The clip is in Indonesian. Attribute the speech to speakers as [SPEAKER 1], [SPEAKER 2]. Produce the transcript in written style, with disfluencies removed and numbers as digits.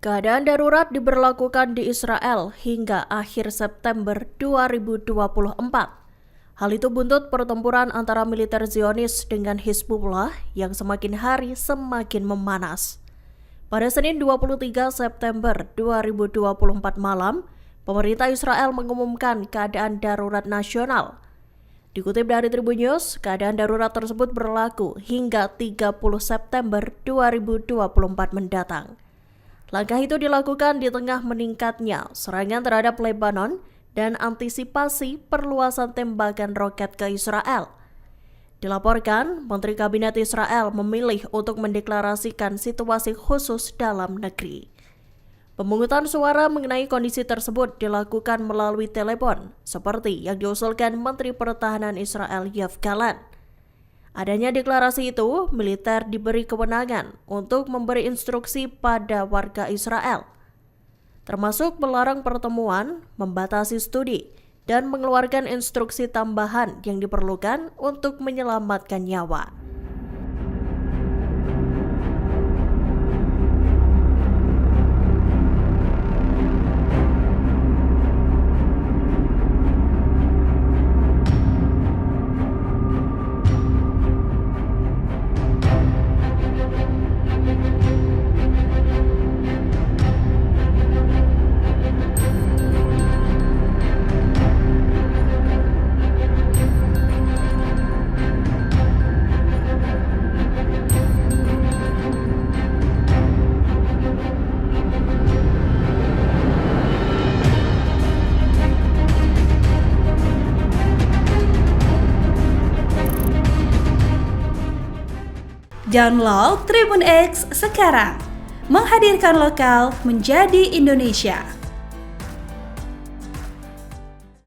[SPEAKER 1] Keadaan darurat diberlakukan di Israel hingga akhir September 2024. Hal itu buntut pertempuran antara militer Zionis dengan Hizbullah yang semakin hari semakin memanas. Pada Senin 23 September 2024 malam, pemerintah Israel mengumumkan keadaan darurat nasional. Dikutip dari Tribun News, keadaan darurat tersebut berlaku hingga 30 September 2024 mendatang. Langkah itu dilakukan di tengah meningkatnya serangan terhadap Lebanon dan antisipasi perluasan tembakan roket ke Israel. Dilaporkan, Menteri Kabinet Israel memilih untuk mendeklarasikan situasi khusus dalam negeri. Pemungutan suara mengenai kondisi tersebut dilakukan melalui telepon, seperti yang diusulkan Menteri Pertahanan Israel Yoav Gallant. Adanya deklarasi itu, militer diberi kewenangan untuk memberi instruksi pada warga Israel, termasuk melarang pertemuan, membatasi studi, dan mengeluarkan instruksi tambahan yang diperlukan untuk menyelamatkan nyawa.
[SPEAKER 2] Download Tribun X sekarang, menghadirkan lokal menjadi Indonesia.